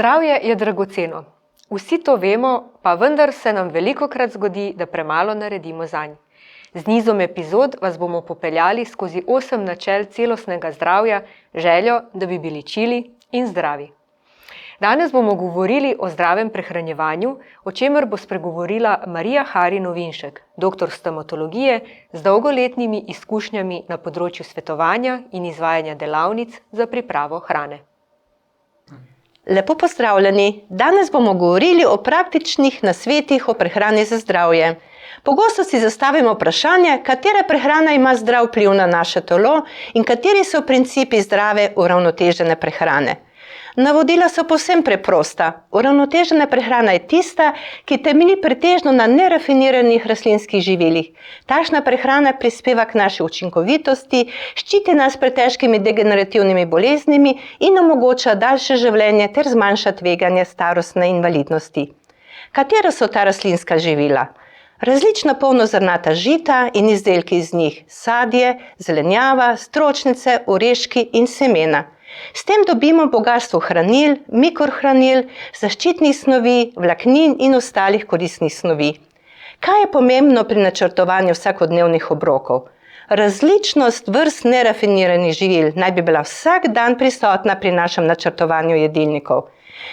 Zdravje je dragoceno. Vsi to vemo, pa vendar se nam velikokrat zgodi, da premalo naredimo zanj. Z nizom epizod vas bomo popeljali skozi 8 načel celostnega zdravja, željo, da bi bili čili in zdravi. Danes bomo govorili o zdravem prehranjevanju, o čemer bo spregovorila Marija Hari Novinšek, doktor stomatologije z dolgoletnimi izkušnjami na področju svetovanja in izvajanja delavnic za pripravo hrane. Lepo pozdravljeni! Danes bomo govorili o praktičnih nasvetih o prehrani za zdravje. Pogosto si zastavimo vprašanje, katera prehrana ima zdrav vpliv na naše telo in kateri so principi zdrave, uravnotežene prehrane. Navodila so povsem preprosta. Uravnotežena prehrana je tista, ki temelji pretežno na nerafiniranih rastlinskih živilih. Takšna prehrana prispeva k naši učinkovitosti, ščiti nas pred težkimi degenerativnimi boleznimi in omogoča daljše življenje ter zmanjša tveganje starostne invalidnosti. Katera so ta rastlinska živila? Različna polnozrnata žita in izdelki iz njih, sadje, zelenjava, stročnice, oreški in semena. S tem dobimo bogastvo hranil, mikrohranil, zaščitnih snovi, vlaknin in ostalih koristnih snovi. Kaj je pomembno pri načrtovanju vsakodnevnih obrokov? Različnost vrst nerafiniranih živil naj bi bila vsak dan prisotna pri našem načrtovanju jedilnikov.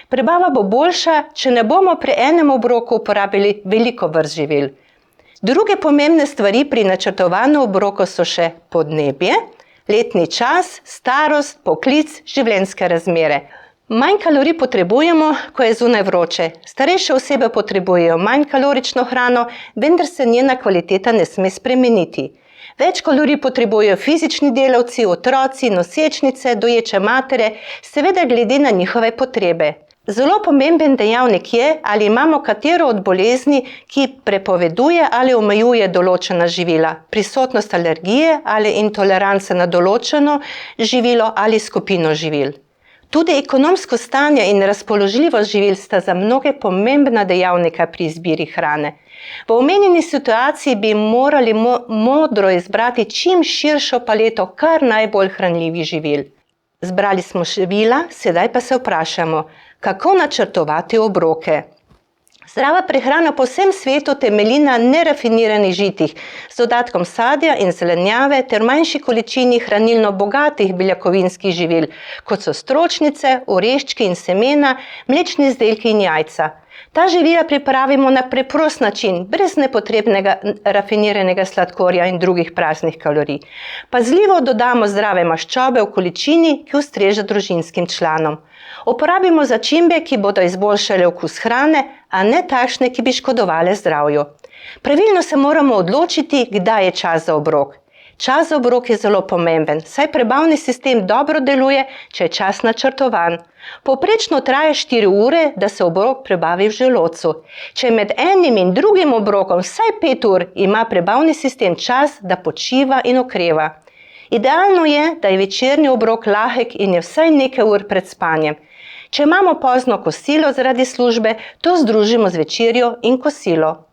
Prebava bo boljša, če ne bomo pri enem obroku uporabili veliko vrst živil. Druge pomembne stvari pri načrtovanju obrokov so še podnebje, letni čas, starost, poklic, življenjske razmere. Manj kalorij potrebujemo, ko je zunaj vroče. Starejše osebe potrebujejo manj kalorično hrano, vendar se njena kvaliteta ne sme spremeniti. Več kalorij potrebujejo fizični delavci, otroci, nosečnice, doječe matere, seveda glede na njihove potrebe. Zelo pomemben dejavnik je, ali imamo katero od bolezni, ki prepoveduje ali omejuje določena živila, prisotnost alergije ali intolerance na določeno živilo ali skupino živil. Tudi ekonomsko stanje in razpoložljivost živil sta za mnoge pomembna dejavnika pri izbiri hrane. V omenjeni situaciji bi morali modro izbrati čim širšo paleto kar najbolj hranljivih živil. Zbrali smo živila, sedaj pa se vprašamo, kako načrtovati obroke. Zdrava prehrana po vsem svetu temelji na nerafiniranih žitih z dodatkom sadja in zelenjave ter manjši količini hranilno bogatih beljakovinskih živil, kot so stročnice, oreščki in semena, mlečni izdelki in jajca. Ta živila pripravimo na preprost način, brez nepotrebnega rafiniranega sladkorja in drugih praznih kalorij. Pazljivo dodamo zdrave maščobe v količini, ki ustreže družinskim članom. Uporabimo začimbe, ki bodo izboljšale okus hrane, a ne takšne, ki bi škodovale zdravju. Pravilno se moramo odločiti, kdaj je čas za obrok. Čas za obrok je zelo pomemben, saj prebavni sistem dobro deluje, če je čas načrtovan. Povprečno traja 4 ure, da se obrok prebavi v želodcu. Če je med enim in drugim obrokom vsaj 5 ur, ima prebavni sistem čas, da počiva in okreva. Idealno je, da je večerni obrok lahek in je vsaj nekaj ur pred spanjem. Če imamo pozno kosilo zaradi službe, to združimo z večerjo in kosilo.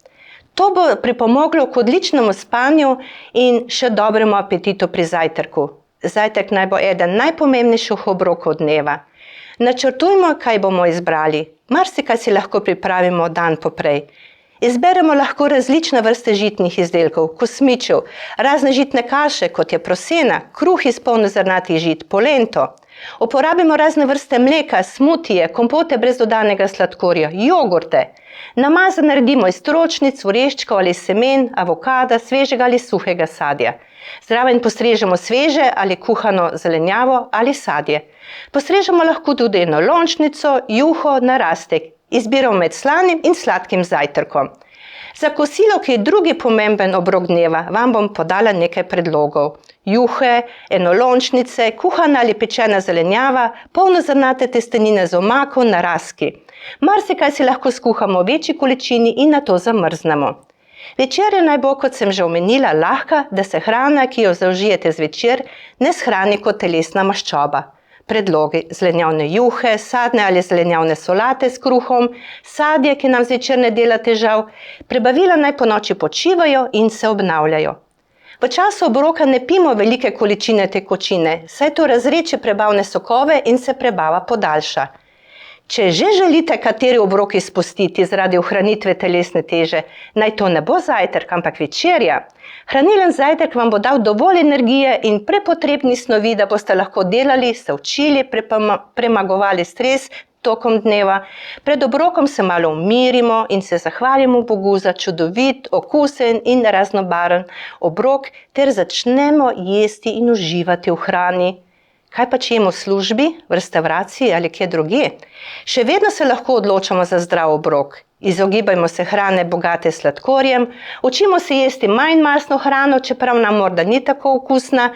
To bo pripomoglo k odličnemu spanju in še dobremu apetitu pri zajtrku. Zajtrk naj bo eden najpomembnejših obrokov dneva. Načrtujmo, kaj bomo izbrali. Marsikaj si lahko pripravimo dan poprej. Izberemo lahko različne vrste žitnih izdelkov, kosmičev, razne žitne kaše, kot je prosena, kruh iz polnozrnatih žit, polento. Uporabimo razne vrste mleka, smutije, kompote brez dodanega sladkorja, jogurte. Namaz naredimo iz stročnic, oreščkov ali semen, avokada, svežega ali suhega sadja. Zraven postrežemo sveže ali kuhano zelenjavo ali sadje. Postrežemo lahko tudi enolončnico, juho, narastek. Izbiramo med slanim in sladkim zajtrkom. Za kosilo, ki je drugi pomemben obrok dneva, vam bom podala nekaj predlogov. Juhe, enolončnice, kuhana ali pečena zelenjava, polnozrnate testenine z omako, narastki. Marsikaj si lahko skuhamo v večji količini in nato zamrznemo. Večerja naj bo, kot sem že omenila, lahka, da se hrana, ki jo zaužijete zvečer, ne shrani kot telesna maščoba. Predlogi: zelenjavne juhe, sadne ali zelenjavne solate s kruhom, sadje, ki nam zvečer ne dela težav, prebavila naj ponoči počivajo in se obnavljajo. V času obroka ne pijmo velike količine tekočine, saj to razreči prebavne sokove in se prebava podaljša. Če že želite kateri obrok izpustiti zaradi ohranitve telesne teže, naj to ne bo zajtrk, ampak večerja. Hranilen zajtrk vam bo dal dovolj energije in prepotrebni snovi, da boste lahko delali, se učili, premagovali stres tokom dneva. Pred obrokom se malo umirimo in se zahvalimo Bogu za čudovit, okusen in raznobaren obrok ter začnemo jesti in uživati v hrani. Kaj pa če jemo v službi, v restavraciji ali kje drugje? Še vedno se lahko odločamo za zdrav obrok. Izogibajmo se hrane bogate s sladkorjem, učimo se jesti manj mastno hrano, čeprav nam morda ni tako okusna,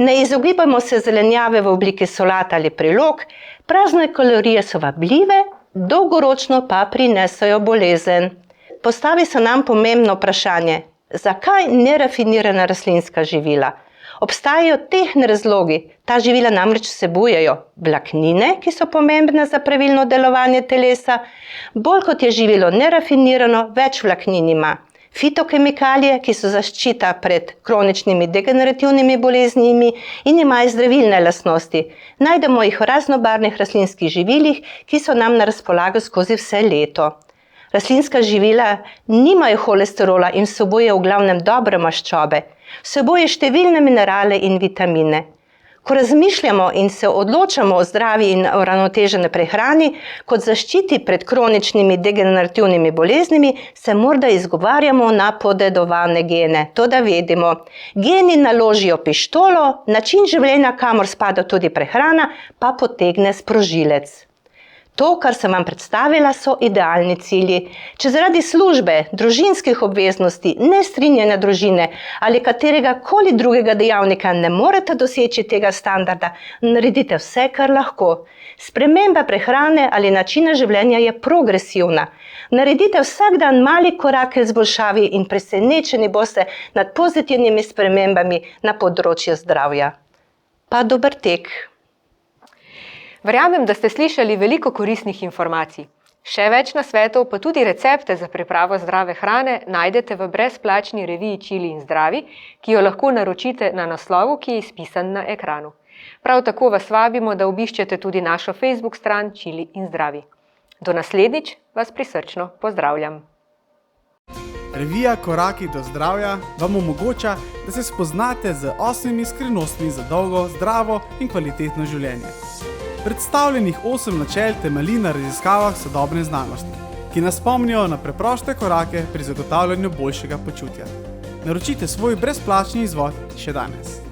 ne izogibajmo se zelenjave v obliki solat ali prilog, prazne kalorije so vabljive, dolgoročno pa prinesajo bolezen. Postavi se nam pomembno vprašanje, zakaj nerafinirana rastlinska živila? Obstajajo tehni razlogi, ta živila namreč vsebujejo vlaknine, ki so pomembne za pravilno delovanje telesa, bolj kot je živilo nerafinirano, več vlaknin ima. Fitokemikalije, ki so zaščita pred kroničnimi degenerativnimi boleznimi in imajo zdravilne lastnosti. Najdemo jih v raznobarvnih rastlinskih živilih, ki so nam na razpolago skozi vse leto. Rastlinska živila nimajo holesterola in vsebujejo v glavnem dobre maščobe. Vsebuje številne minerale in vitamine. Ko razmišljamo in se odločamo o zdravi in uravnoteženi prehrani, kot zaščiti pred kroničnimi degenerativnimi boleznimi, se morda izgovarjamo na podedovane gene. To da vedimo. Geni naložijo pištolo, način življenja, kamor spada tudi prehrana, pa potegne sprožilec. To, kar sem vam predstavila, so idealni cilji. Če zaradi službe, družinskih obveznosti, nestrinjanja družine ali katerega koli drugega dejavnika ne morete doseči tega standarda, naredite vse, kar lahko. Sprememba prehrane ali načina življenja je progresivna. Naredite vsak dan mali korak k izboljšavi in presenečeni boste nad pozitivnimi spremembami na področju zdravja. Pa dober tek! Verjamem, da ste slišali veliko koristnih informacij. Še več nasvetov, pa tudi recepte za pripravo zdrave hrane najdete v brezplačni reviji Čili in zdravi, ki jo lahko naročite na naslovu, ki je izpisan na ekranu. Prav tako vas vabimo, da obiščete tudi našo Facebook stran Čili in zdravi. Do naslednjič vas prisrčno pozdravljam. Revija Koraki do zdravja vam omogoča, da se spoznate z 8 skrivnostmi za dolgo, zdravo in kvalitetno življenje. Predstavljenih 8 načel temelji na raziskavah sodobne znanosti, ki nas spomnijo na preproste korake pri zagotavljanju boljšega počutja. Naročite svoj brezplačni izvod še danes.